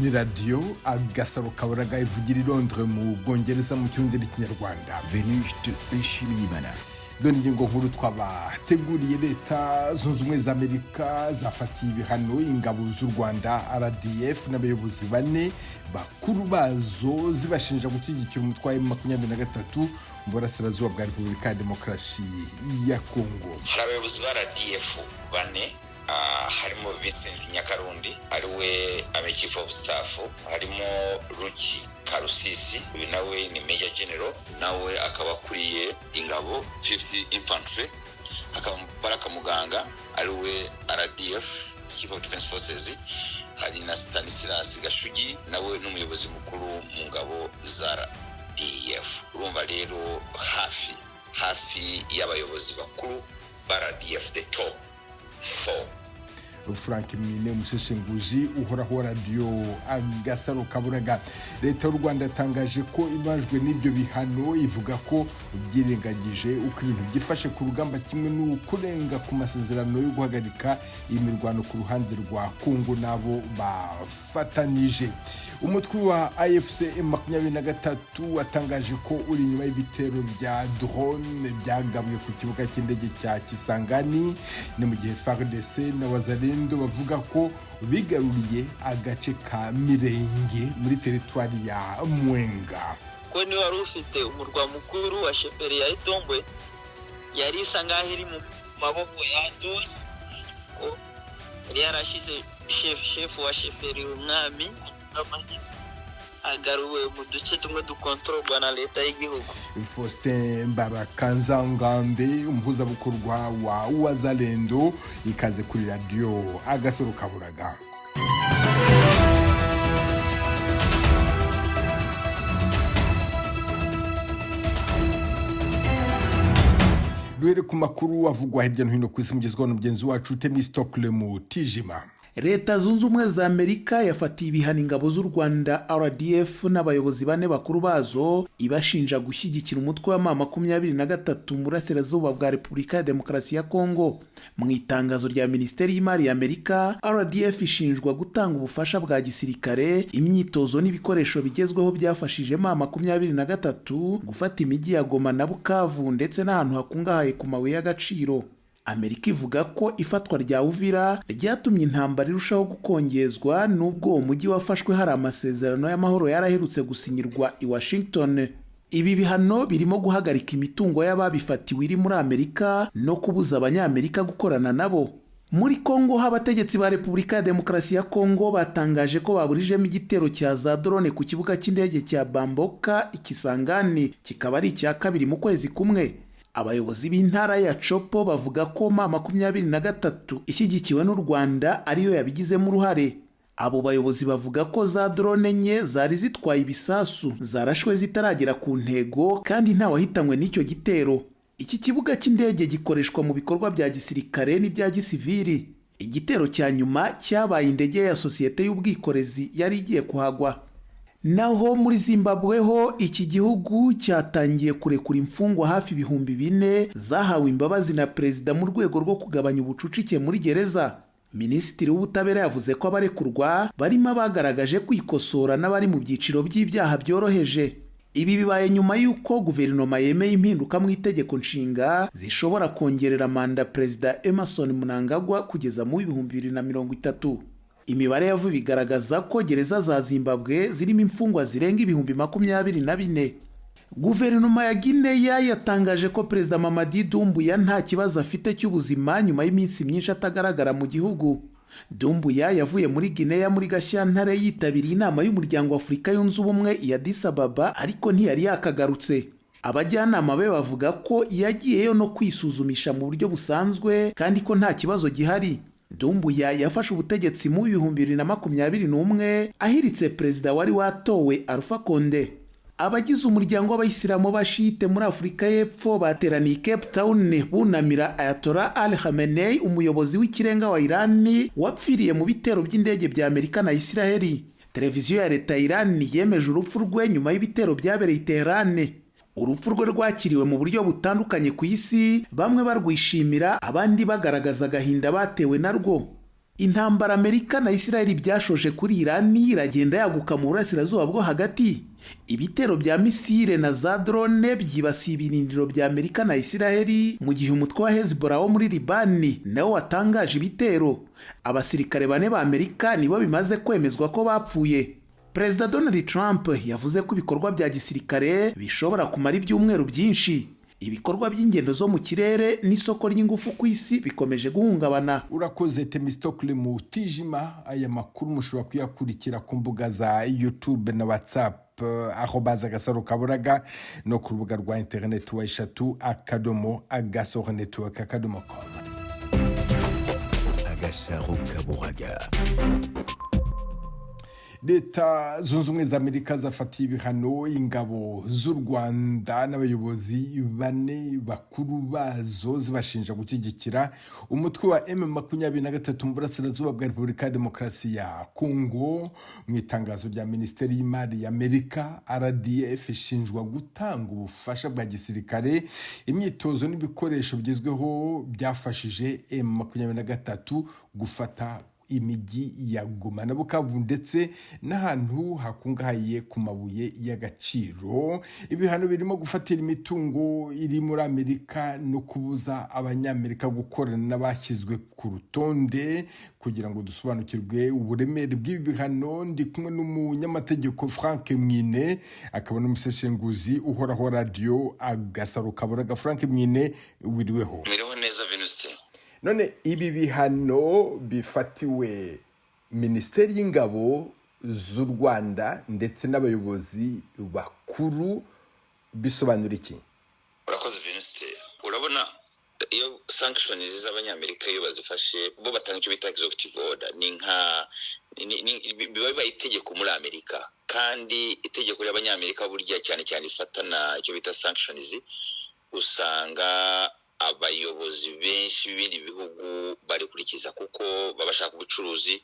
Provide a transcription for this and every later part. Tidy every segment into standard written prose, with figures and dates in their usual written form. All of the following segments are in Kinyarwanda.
ni radiyo agasaro kaburaga ivugira i Londres mu Bwongereza mu cyongereza n'ikinyarwanda. Venuste Nshimiyimana. Dore ingingo nkuru twabateguriye. Leta zunze ubumwe za Amerika zafatiye ibihano ingabo z'u Rwanda RDF n'abayobozi bane bakuru bazo zibashinja gushyigikira umutwe wa M23 mu burasirazuba bwa Repubulika ya Demokarasi ya Kongo. Hari abayobozi ba RDF bane, harimo Vincent Nyakarundi ariwe Chief of Staff, harimo Ruki Karusisi, uyu nawe ni Major General, nawe akaba akuriye ingabo 50 Infantry, hakaba Baraka Muganga ariwe RDF Chief of Defense Forces, hari na Stanislas Gashugi nawe n'umuyobozi mukuru mu ngabo za RDF. Urumva rero hafi y'abayobozi bakuru ba RDF, the top 4. Frank Mwine, umuseshenguzi uhoraho radiyo agasaro kaburaga. Leta y'u Rwanda yatangaje ko ibajwe n'ibyo bihano, ivuga ko byirengagije uko ibintu byifashe ku rugamba, kimwe n'ukurenga ku masezerano yo guhagarika imirwano ku ruhande rwa Kongo nabo bafatanije. Umutwe wa AFC M23 watangaje ko uri inyuma y'ibitero bya drone byagabuye ku kibuga cy'indege cya Kisangani, ni mu gihe FARDC na Wazalendo bavuga ko bigaruriye agace ka Mirenge muri teritwari ya Mwenga. Ko ni wari ufite umurwa mukuru wa sheferi ya Itombwe, yari isa ngaho iri mu maboko ya Doyi, ko yari yarashize chef wa sheferi umwami agaruwe mu duce tumwe dukontororwa na leta y'igihugu. Faustin Mbarakanzangande, umuhuzabikorwa wa Wazalendo, ikaze kuri radiyo agasaro kaburaga. Duhere ku makuru avugwa hirya no hino ku isi, mugezwaho n'umugenzi wacu Temistokle Mutijima. Leta zunze ubumwe za Amerika yafatiye ibihano ingabo z'u Rwanda RDF n'abayobozi bane bakuru bazo, ibashinja gushyigikira umutwe wa M23 mu burasirazuba bwa Repubulika ya Demokarasi ya Kongo. Mu itangazo rya Minisiteri y'Imari ya Amerika, RDF ishinjwa gutanga ubufasha bwa gisirikare, imyitozo n'ibikoresho bigezweho byafashije M23 gufata imijyi ya Goma na Bukavu ndetse n'ahantu hakungahaye ku mabuye y'agaciro. Amerika ivuga ko ifatwa rya Uvira ryatumye intambara irushaho gukongezwa, nubwo uwo mujyi wafashwe hari amasezerano y'amahoro yaraherutse gusinyirwa i Washington. Ibi bihano birimo guhagarika imitungo y'ababifatiwe iri muri Amerika no kubuza abanyamerika gukorana nabo. Muri Kongo, abategetsi ba Repubulika ya Demokarasi ya Kongo batangaje ko baburijemo igitero cya za drone ku kibuga cy'indege cya Bamboka Ikisangani, kikaba ari icya kabiri mu kwezi kumwe. Abayobozi b'intara ya Chopo bavuga ko M23 ishyigikiwe n'u Rwanda ariyo yabigizemo uruhare. Abo bayobozi bavuga ko za drone enye zari zitwaye ibisasu zarashwe zitaragera ku ntego, kandi nta wahitanywe n'icyo gitero. Iki kibuga cy'indege gikoreshwa mu bikorwa bya gisirikare n'ibya gisivili. Igitero cya nyuma cyabaye indege ya sosiyete y'ubwikorezi yari igiye kuhagwa. Naho muri Zimbabwe ho, iki gihugu cyatangiye kurekura imfungwa hafi 4,000 zahawe imbabazi na perezida mu rwego rwo kugabanya ubucucike muri gereza. Minisitiri w'ubutabera yavuze ko abarekurwa barimo bagaragaje kwikosora n'abari mu byiciro by'ibyaha byoroheje. Ibi bibaye nyuma y'uko guverinoma yemeye impinduka mu itegeko nshinga zishobora kongerera manda perezida Emmerson Mnangagwa kugeza mu 2030. Imibare yavuye igaragaza ko gereza za Zimbabwe zirimo imfungwa zirenga 24,000. Guverinoma ya Guinea yatangaje ko perezida Mamadi Doumbouya nta kibazo afite cy'ubuzima nyuma y'iminsi myinshi atagaragara mu gihugu. Doumbouya yavuye muri Guinea muri Gashyantare yitabiriye inama y'umuryango wa Afurika yunze ubumwe ya Addis Ababa, ariko ntiyari yakagarutse. Abajyanama be bavuga ko yagiyeyo no kwisuzumisha mu buryo busanzwe kandi ko nta kibazo gihari. Doumbouya yafashe ubutegetsi mu 2021 ahiritse perezida wari watowe Alpha Conde. Abagize umuryango w'abayisilamu b'Abashite muri Afurika y'Epfo bateraniye Cape Town bunamira Ayatollah Ali Khamenei, umuyobozi w'ikirenga wa Iran wapfiriye mu bitero by'indege bya Amerika na Israeli. Televiziyo ya leta ya Iran yemeje urupfu rwe nyuma y'ibitero byabereye i Tehran. Urupfu rwe rwakiriwe mu buryo butandukanye ku isi, bamwe barwishimira abandi bagaragaza agahinda batewe narwo. Intambara Amerika na Isiraheli byashoje kuri Irani iragenda yaguka mu burasirazuba bwo hagati. Ibitero bya misile na za drone byibasiye ibirindiro bya Amerika na Isiraheli mu gihe umutwe wa Hezbollah wo muri Libani nawo watangaje ibitero. Abasirikare 4 ba Amerika nibo bimaze kwemezwa ko bapfuye. Perezida Donald Trump yavuze ko ibikorwa bya gisirikare bishobora kumara ibyumweru byinshi. Ibikorwa by'ingendo zo mu kirere n'isoko ry'ingufu ku isi bikomeje guhungabana. Urakoze Temistokle Mutijima. Aya makuru mushobora kuyakurikira ku mbuga za YouTube na WhatsApp @agasarokaburaga no ku rubuga rwa internet wa eshatu@agasoronetwork.com. Agasarokaburaga. Leta zunze ubumwe za Amerika zafatiye ibihano ingabo z'u Rwanda n'abayobozi 4 bakuru bazo zibashinja gushyigikira umutwe wa M23 mu burasirazuba bwa Repubulika ya Demokarasi ya Kongo. Mu itangazo rya Minisiteri y'Imari ya Amerika, RDF ishinjwa gutanga ubufasha bwa gisirikare, imyitozo n'ibikoresho bigezweho byafashije M23 gufata imijyi ya Goma na Bukavu ndetse n'ahantu hakungahaye ku mabuye y'agaciro. Ibihano birimo gufatira imitungo iri muri Amerika no kubuza abanyamerika gukorana n'abashyizwe ku rutonde. Kugira ngo dusobanukirwe uburemere bw'ibi bihano, ndi kumwe n'umunyamategeko Frank Mwine, akaba n'umusesenguzi uhoraho radio Agasarokaburaga. Frank Mwine, wiriweho? Miriho neza Venuste. None ibi bihano bifatiwe Minisiteri y'Ingabo z'u Rwanda ndetse n'abayobozi bakuru bisobanura iki? Urakoze Venuste. Urabona iyo sanctions z'abanyamerika iyo bazifashe bo batanga icyo bita executive order, biba itegeko muri Amerika, kandi itegeko ry'abanyamerika burya cyane cyane ifatana icyo bita sanctions, usanga abayobozi benshi b'ibindi bihugu barikurikiza kuko babashaka ubucuruzi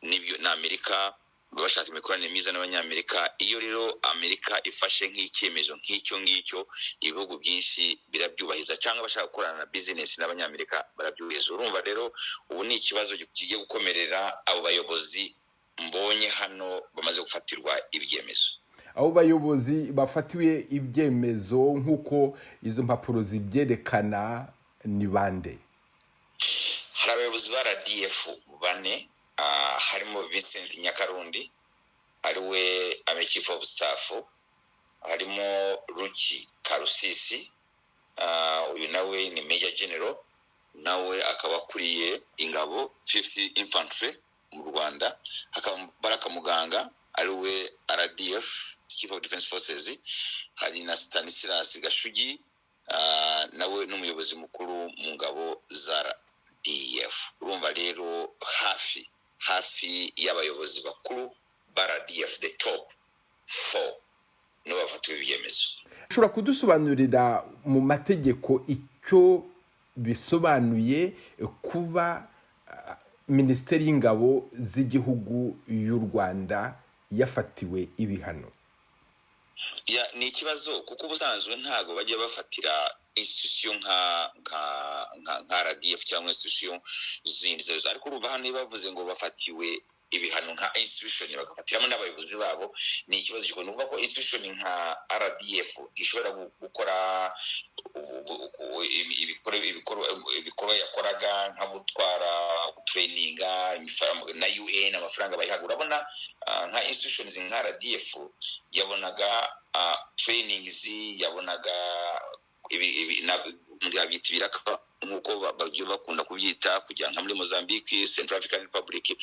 n'ibyo na Amerika, babashaka imikoranire myiza n'abanyamerika. Iyo rero Amerika ifashe nk'icyemezo nk'icyo ngicyo, ibihugu byinshi birabyubahiriza, cyangwa bashaka gukorana na business n'abanyamerika barabyubahiriza. Urumva rero ubu ni ikibazo kigiye gukomerera abo bayobozi mbonye hano bamaze gufatirwa ibyemezo. Abo bayobozi bafatiwe ibyemezo nk'uko izo mpapuro zibyerekana ni bande? Hari abayobozi ba RDF 4, harimo Vincent Nyakarundi ariwe Chief of Staff, harimo Ruki Karusisi, uyu nawe ni Major General, nawe akaba akuriye ingabo 50 Infantry mu Rwanda. Hakaba Baraka Muganga ariwe RDF Chief of Defense Forces, hari na Stanislas Gashugi nawe n'umuyobozi mukuru mu ngabo za RDF. Urumva rero hafi y'abayobozi bakuru ba RDF, the top 4 no bafatiwe ibyemezo. Ushobora kudusobanurira mu mategeko icyo bisobanuye kuba Minisiteri y'Ingabo z'igihugu y'u Rwanda yafatiwe ibihano? Ni ikibazo kuko ubusanzwe ntago bajya bafatira institution nka RDF cyangwa institution zindi zose, ariko urumva hano bavuze ngo bafatiwe ibihano nka institution bagafatiramo n'abayobozi babo. Ni ikibazo gikomeye kuvuga ko institution nka RDF ishobora gukora ibikorwa yakoraga nka gutwara traininga na UN, amafaranga bayihaga. Urabona nka institutions nka RDF yabonaga trainings, yabonaga byita ibiraka nk'uko bakunda kubyita, kugira nka muri Mozambique, Central African Republic.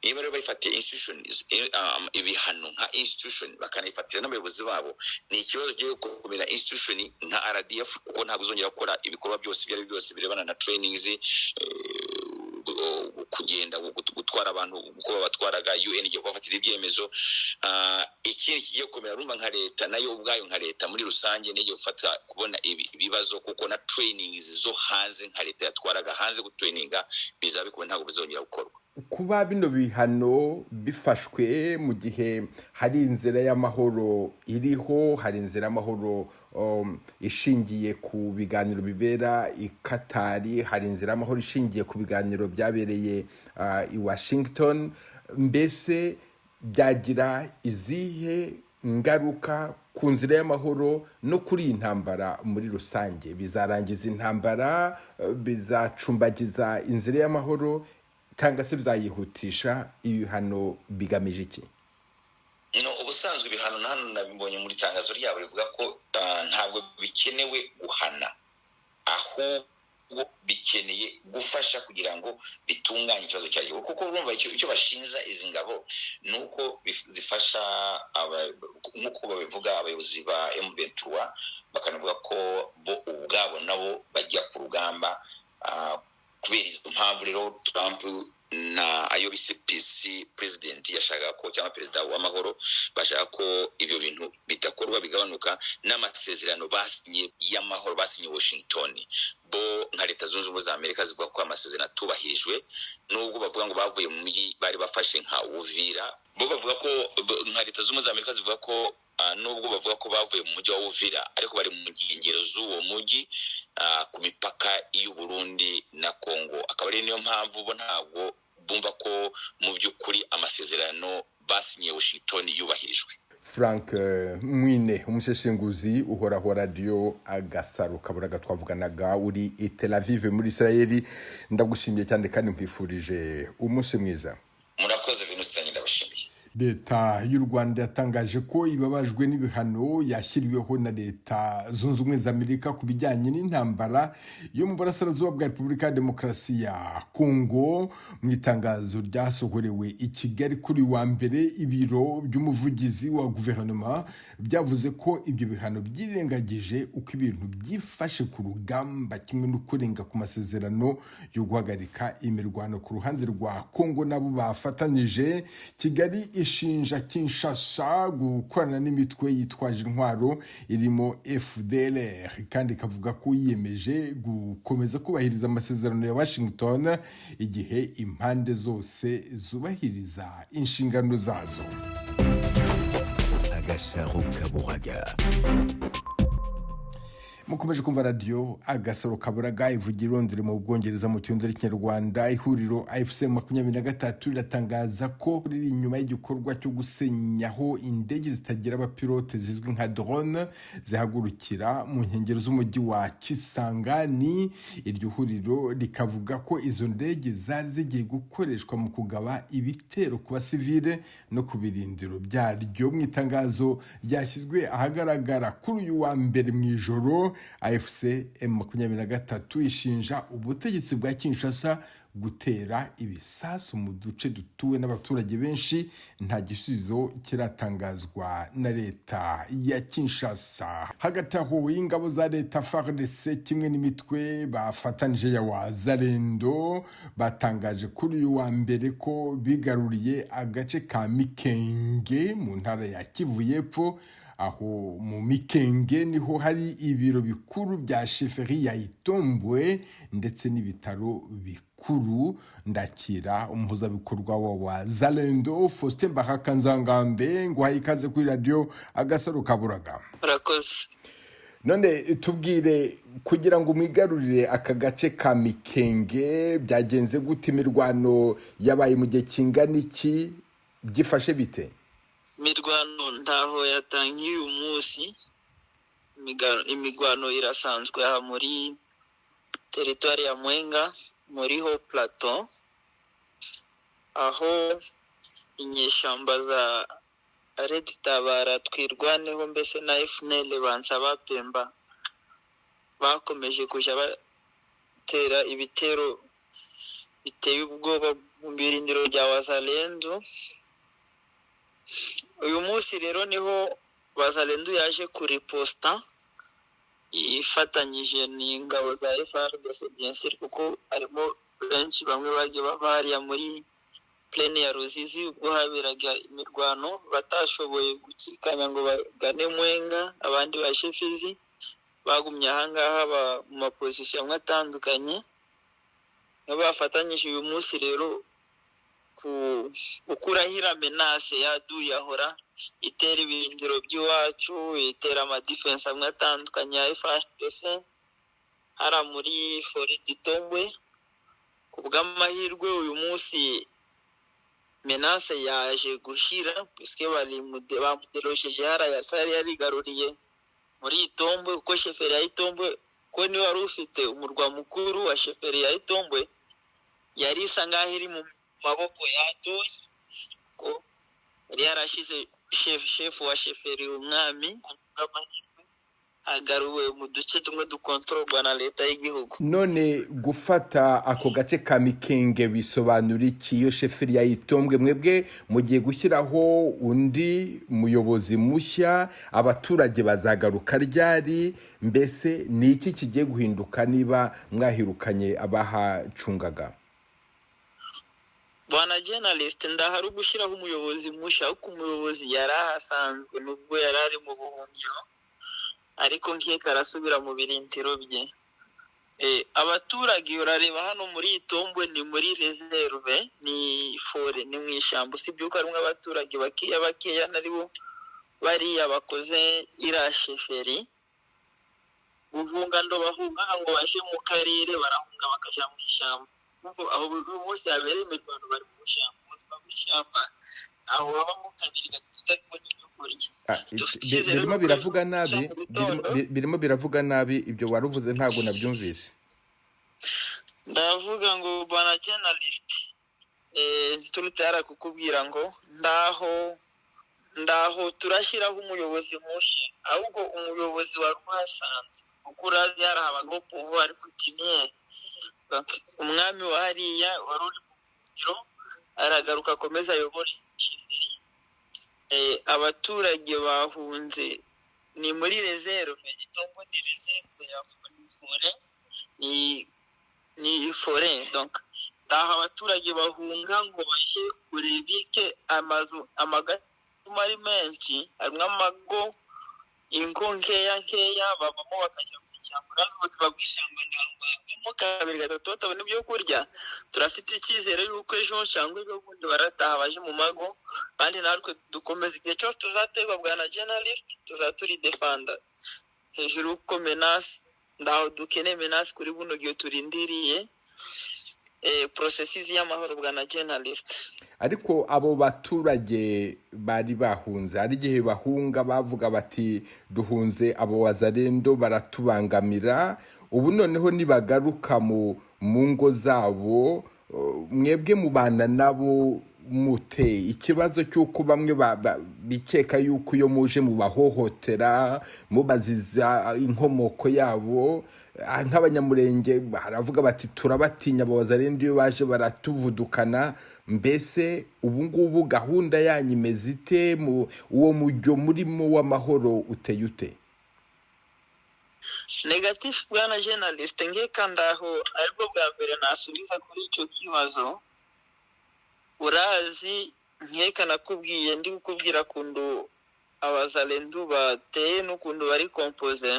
Niba rero bayifatiye institutions ibihano nka institution bakanifatira n'abayobozi babo, ni ikibazo giye gukomera institution nka RDF kuko ntabwo uzongera gukora ibikorwa byose byari byose birebana na trainings, kugenda gutwara abantu uko batwaraga UN igiye kubafatira ibyemezo. Ikindi kigiye gukomera rumba nka leta nayo ubwayo nka leta muri rusange n'igiye gufata kubona ibibazo kuko na trainings zo hanze nka leta yatwaraga hanze gutraininga bizabikomeye ntabwo bizongera gukorwa. Kuba bino bihano bifashwe mu gihe hari inzira y'amahoro iriho, hari inzira y'amahoro ishingiye ku biganiro bibera i Katari, hari inzira y'amahoro ishingiye ku biganiro byabereye i Washington. Mbese byagira izihe ngaruka ku nzira y'amahoro no kuri iyi ntambara muri rusange? Bizarangiza intambara, bizacumbagiza inzira y'amahoro, cyangwa se bizayihutisha? Ibihano bigamije iki? Ubusanzwe ibihano hano nabibonye muri tangazo ryabo rivuga ko ntabwo bikenewe guhana, ahubwo bikeneye gufasha kugira ngo bitunganye ikibazo cyayo, kuko urumva icyo bashinja izi ngabo ni uko zifasha nk'uko babivuga abayobozi ba M23, bakanavuga ko bo ubwabo nabo bajya ku rugamba kubera izo mpamvu. Rero Trump na ayo bise PC president yashaka ko, cyangwa perezida w'amahoro, bashaka ko ibyo bintu bidakorwa, bigabanuka, n'amasezerano basinye y'amahoro basinye Washington. Bo nka Leta Zunze Ubumwe za Amerika zivuga ko amasezerano atubahirijwe, nubwo bavuga ngo bavuye mu mujyi bari bafashe nka Uvira. Bo bavuga ko nka Leta Zunze Ubumwe za Amerika zivuga ko nubwo bavuga ko bavuye mu mujyi wa Uvira, ariko bari mu nkengero z'uwo mujyi ku mipaka y'u Burundi na Kongo. Akaba ari niyo mpamvu bo ntabwo bumva ko mu by'ukuri amasezerano basinye Washington yubahirijwe. Frank Mwine, umuseshenguzi uhoraho wa Radio Agasaro Kaburaga, twavuganaga uri i Tel Aviv muri Israeli. Ndagushimiye cyane kandi nkwifurije umunsi mwiza. Murakoze Venuste, ndabashimiye. Leta y'u Rwanda yatangaje ko ibabajwe n'ibihano yashyiriweho na Leta Zunze Ubumwe za Amerika ku bijyanye n'intambara yo mu burasirazuba bwa Repubulika ya Demokarasi ya Kongo. Mu itangazo ryasohorewe i Kigali kuri wa mbere, ibiro by'umuvugizi wa guverinoma byavuze ko ibyo bihano byirengagije uko ibintu byifashe ku rugamba, kimwe no kurenga ku masezerano yo guhagarika imirwano ku ruhande rwa Kongo nabo bafatanije. Kigali ishinja Kinshasa gukorana n'imitwe yitwaje intwaro irimo FDLR, kandi ikavuga ko yiyemeje gukomeza kubahiriza amasezerano ya Washington igihe impande zose zubahiriza inshingano zazo. Agasaro Kaburaga. Mukomeje kumva Radio Agasaro Kaburaga ivugira Londres mu Bwongereza mu cyongereza cy'Ikinyarwanda. Ihuriro AFC 23 riratangaza ko riri inyuma y'igikorwa cyo gusenyaho indege zitagira abapilote zizwi nka drone zihagurukira mu nkengero z'umujyi wa Kisangani. Iryo huriro rikavuga ko izo ndege zari zigiye gukoreshwa mu kugaba ibitero ku basivile no ku birindiro byaryo. Mu itangazo ryashyizwe ahagaragara kuri uyu wa mbere mu ijoro, AFC M23 ishinja ubutegetsi bwa Kinshasa gutera ibisasu mu duce dutuwe n'abaturage benshi. Nta gisubizo kiratangazwa na leta ya Kinshasa. Hagati aho, ingabo za leta FARDC kimwe n'imitwe bafatanije ya Wazalendo batangaje kuri uyu wa mbere ko bigaruriye agace ka Mikenge mu ntara ya Kivu y'Epfo. Aho mu Mikenge niho hari ibiro bikuru bya sheferi ya Itombwe ndetse n'ibitaro bikuru. Ndakira umuhuzabikorwa wa Wazalendo Faustin Bakakanzangambe, ngo hayikaze kuri Radio Agasaro Kaburaga. Murakoze. None tubwire, kugira ngo mwigarurire aka gace ka Mikenge byagenze gute? Imirwano yabaye mu gihe kingana iki? Byifashe bite? Imirwano ntaho yatangiye uyu munsi. Imigwano irasanzwe aha muri teritwari ya Mwenga muri Haut Plateau, aho inyeshamba za Red Tabara Twirwaneho mbese na FNL bansaba Pemba bakomeje kujya batera ibitero biteye ubwoba mu birindiro bya Wazalendo. Uyu munsi rero niho Wazalendo yaje kuriposta ifatanyije n'ingabo za FARDC bien sûr, kuko arimo benshi bamwe bagiye bavariya muri plene ya Ruzizi ubwo haberaga imirwano batashoboye gukikanya ngo bagane Mwenga. Abandi ba Shefizi bagumye ahangaha mu maposisiyo amwe atandukanye, bafatanyije uyu munsi rero ukurahira menase yaduye ahora itera ibirindiro by'iwacu, itera amadifense amwe atandukanye ya FARDC hara muri Forest Itombwe. Kubw'amahirwe uyu munsi menase yaje gushira puisque bari bamuderojeje hara yari yarigaruriye muri Itombwe, kuko sheferi ya Itombwe ko ni wari ufite umurwa mukuru wa sheferi ya Itombwe yari isa ngaho iri mu maboko yadoye, ko yari yarashize shefu wa sheferi umwami agaruwe mu duce tumwe dukontororwa na leta y'igihugu. None gufata ako gace ka Mikenge bisobanura iki? Iyo sheferi ya Itombwe mwebwe mugiye gushyiraho undi muyobozi mushya, abaturage bazagaruka ryari? Mbese ni iki kigiye guhinduka niba mwahirukanye abahacungaga? Bwana journalist, ndahari gushyiraho umuyobozi mushya, uko umuyobozi yarahasanzwe nubwo yarari mu buhungiro, ariko nkeka arasubira mu birindiro bye. Abaturage urareba hano muri Itombwe ni muri reserve, ni fore, ni mw'ishyamba, usibye ko harimo abaturage bakeya naribo bariya bakoze ira sheferi. Guhunga ndo bahunga ngo baje mu karere, barahunga bakaja mu ishyamba. Aho uyu munsi habereye imirwano bari mu ishyamba, ubuzima bw'ishyamba aho babamo kabiri gatatu kubona ibyo kurya. Birimo biravuga nabi ibyo waruvuze, ntabwo nabyumvise. Ndavuga ngo bwana journalist, turutara kukubwira ngo ndaho turashyiraho umuyobozi mushya, ahubwo umuyobozi wari uhasanze kuko urazi hari abagabo pouvoir coutumier. Umwami wa hariya wari uri mu biro aragaruka akomeza ayobora sheferi. Abaturage bahunze ni muri reserve, Itombwe ni reserve ya fore, ni fore. Donc ndaho abaturage bahunga ngo baje kurebike amazu amagari menshi, harimo amago ingo nkeya babamo bakajya mu ishyamba. Ubuzima bw'ishyamba ndangwamo kabiri gatatu batabona ibyo kurya. Turafite icyizere yuko ejo cyangwa ejo bundi barataha baje mu mago, kandi natwe dukomeza igihe cyose tuzategwa bwana journalist, tuzaturi defender hejuru ko menace ndaho dukeneye menace kuri buno gihe turindiriye processes y'amahoro bwana journalist. Ariko abo baturage bari bahunze, ari gihe bahunga bavuga bati duhunze abo wazalendo baratubangamira, ubu noneho nibagaruka mu ngo zabo, mwebwe mubana nabo mute? Ikibazo cy'uko bamwe bikeka yuko iyo muje mubahohotera mubaziza inkomoko yabo, nk'abanyamurenge baravuga bati turabatinya abawazalendo iyo baje baratuvudukana. Mbese ubu ngubu gahunda yanyu imeze ite? Uwo mujyo murimo w'amahoro uteye ute? Negative bwana journalist, ngeka ndaho aribwo bwa mbere nasubiza kuri icyo kibazo. Urazi nkeka nakubwiye ndi kukubwira kundu abazalendo bateye n'ukundu bari compose.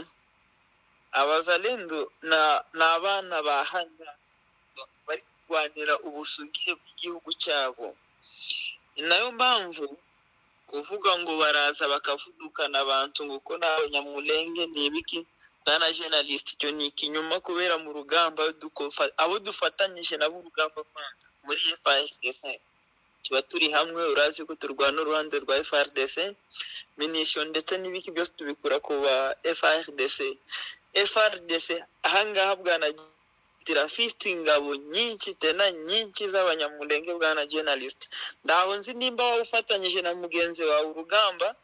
Abazalendo na abana bahanga bari kurwanira ubusugire bw'igihugu cyabo. Nayo mpamvu kuvuga ngo baraza bakavudukana abantu ngo ko n'abanyamulenge n'ibiki bwana journalist, cyo ni ikinyoma, kubera mu rugamba abo dufatanyije nabo urugamba kwanza muri FARDC tuba turi hamwe. Urazi ko turwana uruhande rwa FARDC, munition ndetse n'ibiki byose tubikura ku ba FARDC ahangaha bwana tirafite ingabo nyinshi tena nyinshi z'abanyamulenge bwana journalist. Ndaho nzi nimba wafatanyije na mugenzi wawe urugamba,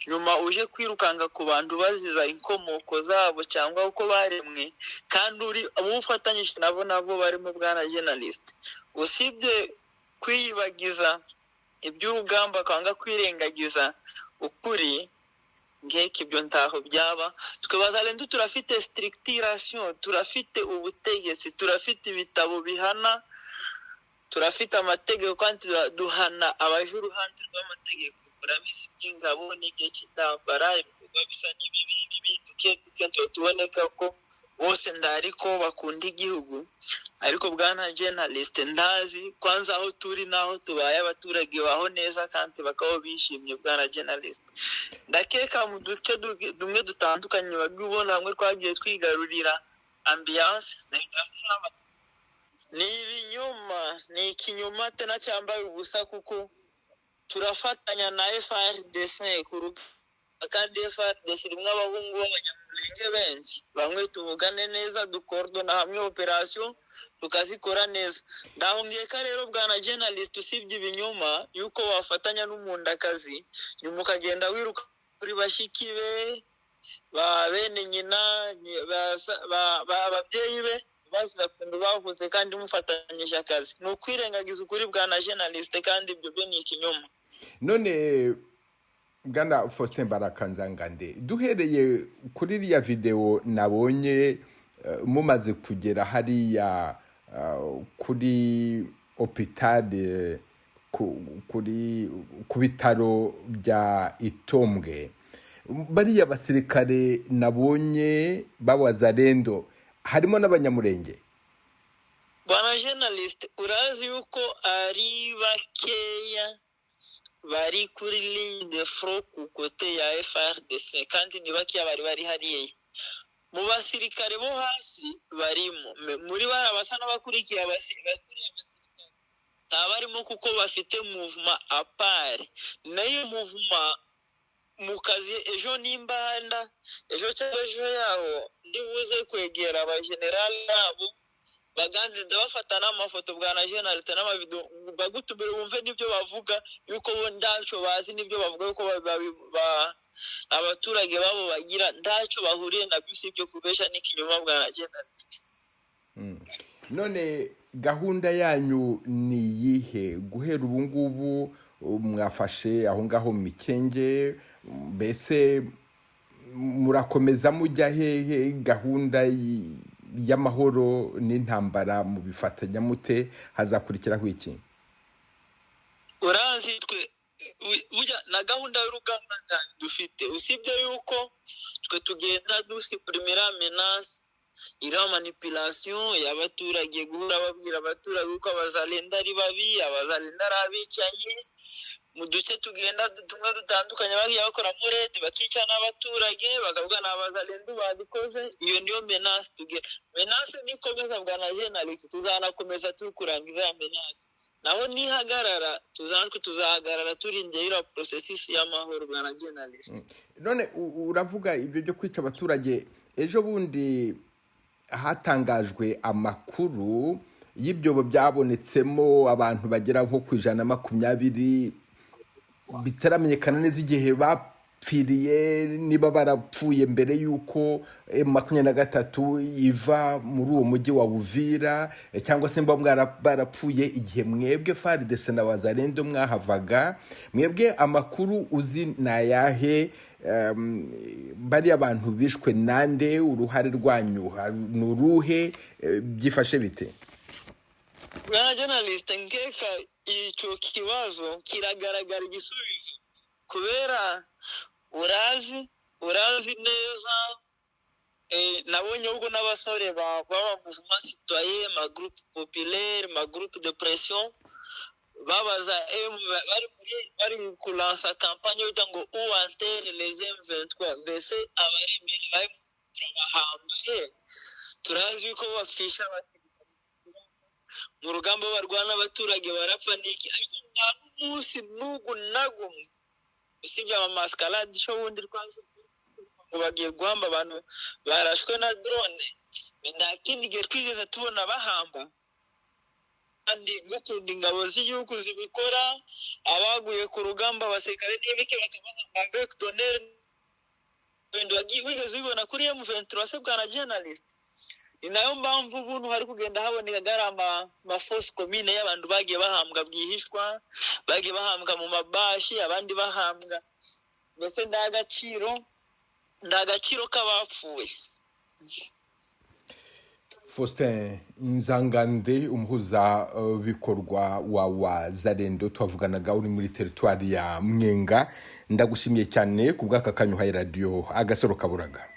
nyuma uje kwirukanga ku bantu baziza inkomoko zabo cyangwa uko baremwe, kandi uri amufatanyije nabo barimo bwana journalist. Usibye kwiyibagiza iby'urugamba kwanga kwirengagiza ukuri, ngeke ibyo ntaho byaba. Twe bazalendo turafite structuration, turafite ubutegetsi, turafite ibitabo bihana, turafite amategeko kandi duhana abaje uruhande rw'amategeko. Urabizi by'ingabo n'igihe cy'intambara ibikorwa bisa n'ibindi duke tuboneka ko bose ndariko bakunda igihugu. ariko bwana journalist ndazi kwanza aho turi naho tubaye abaturage baho neza kandi bakaho bishimye bwana journalist. Ndakeka mu duce dumwe dutandukanye bagubona hamwe twagiye twigarurira ambiance ni ibinyoma, ni ikinyoma tena cyambaye ubusa kuko turafatanya na FARDC kandi FARDC rimwe abahungu b'abanyamulenge benshi bamwe tuvugane neza dukordona hamwe operation tukazikora neza. Ndahongeka rero bwana journalist usibye ibinyoma yuko wafatanya n'umundakazi nyuma ukagenda wiruka kuri bashiki be ba bene nyina ababyeyi be bazakunda bavuze kandi mufatanyije akazi ni ukwirengagiza ukuri bwana journalist kandi ibyo byo ni ikinyoma. None Bwana Faustin Barakanzangande, duhereye kuri iriya video nabonye mumaze kugera hariya kuri hopitale ku bitaro bya Itombwe, bariya basirikare nabonye b'Abazalendo harimo n'abanyamurenge. Bwana journalist urazi yuko ari bakeya bari kuri ligne de front ku kote ya FARDC kandi ni bakeya bari hariye. Mu basirikare bo hasi barimo muri barabasa n'abakurikiye abasirikare tabarimo kuko bafite movement apart nayo movement mu kazi ejo nimbanda ejo yaho ndibuze kwegera aba general nabo baganze ndabafata n'amafoto bwana journalist n'amavideo bagutumira wumve nibyo bavuga yuko bo ndaco bazi nibyo bavuga yuko abaturage babo bagira ndaco bahuriye na bisi byo kubesha n'ikinyoma bwana journalist. None gahunda yanyu ni yihe guhera ubu ngubu mwafashe aho ngaho mu Mikenge, mbese murakomeza mujya hehe? Gahunda y'amahoro n'intambara mu bifatanya mute, hazakurikiraho iki? Urazi twe burya na gahunda y'urugamba dufite usibye yuko twe tugenda dusiprimira menace ira manipulation y'abaturage guhura babwira abaturage uko Abazalendo ari babi, Abazalendo ari abicanye mu duce tugenda tumwe dutandukanye bagiye bakora murede bakica n'abaturage bakavuga n'Abazalendo babikoze. Iyo niyo menace tugenda. Menace nikomeza bwana journalist tuzanakomeza tukurangiza menace naho nihagarara tuzahagarara turinde ira processus y'amahoro bwana journalist. None uravuga ibyo byo kwica abaturage, ejo bundi hatangajwe amakuru y'ibyobo byabonetsemo abantu bagera nko ku 120 bitaramenyekana neza igihe bapfiriye, niba barapfuye mbere yuko M23 iva muri uwo mujyi wa Uvira cyangwa se mba barapfuye igihe mwebwe FARDC na Wazalendo mwahavaga. Mwebwe amakuru uzi nayahe? Bari abantu bishwe nande? Uruhare rwanyu nuruhe? Byifashe bite? Bwana journalist nkeka icyo kibazo kiragaragara igisubizo kubera urazi neza nabonye ubwo n'abasore baba mouvement citoyen ma groupe populaire ma groupe de pression babaza bari kulansa campagne yo ngo ou enterre les M23 mbese abari bari turabahambaye. Turazi ko bafisha mu rugamba barwana abaturage barapfa niki ariko nta munsi nugu nagumwe usibye amamaskalade cyo wundi rwanze ngo bagiye guhamba abantu barashwe na drone. Nta kindi gihe twigeze tubona bahamba kandi gukunda ingabo z'igihugu zibikora abaguye ku rugamba abasirikare n'ibike bakavuga ngo donner wendo wigeze bibona kuri M23 se bwana journalist. Ni nayo mpamvu ubuntu hari kugenda haboneka garama force commune y'abantu bagiye bahambwa bwihishwa, bagiye bahambwa mu mabashi, abandi bahambwa mbese ndagaciro k'abapfuye. Faustin Nzangande, umuhuza bikorwa wa Wazalendo, twavuganaga uri muri territoire ya Mwenga. Ndagushimiye cyane ku bw'aka kanyu ha radio Agasaro Kaburaga.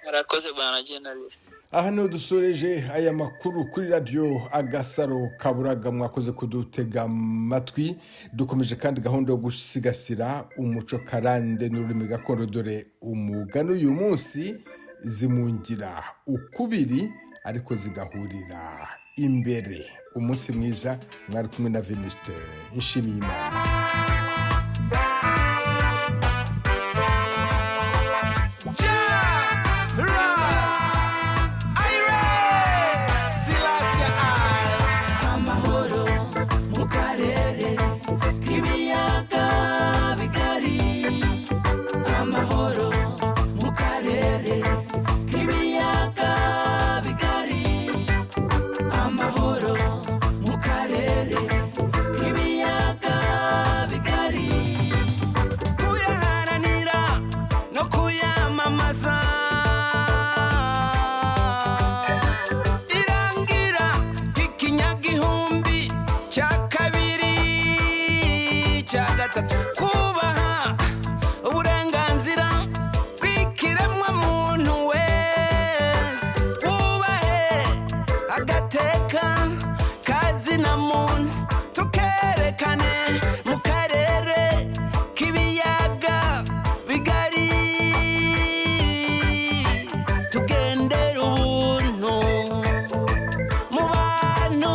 murakoze bwana journalist. aha niho dusoreje aya makuru kuri radiyo Agasaro Kaburaga. Mwakoze kudutega amatwi. Dukomeje kandi gahunda yo gusigasira umuco karande n'ururimi gakondo, dore umugani uyu munsi: zimungira ukubiri ariko zigahurira imbere. Umunsi mwiza. Mwari kumwe na Venuste Nshimiyimana. kubaha uburenganzira bw'ikiremwa muntu wese, wubahe agateka kazina muntu, tukerekane mu karere k'ibiyaga bigari, tugendera ubuntu mu bantu.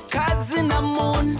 Kazina moon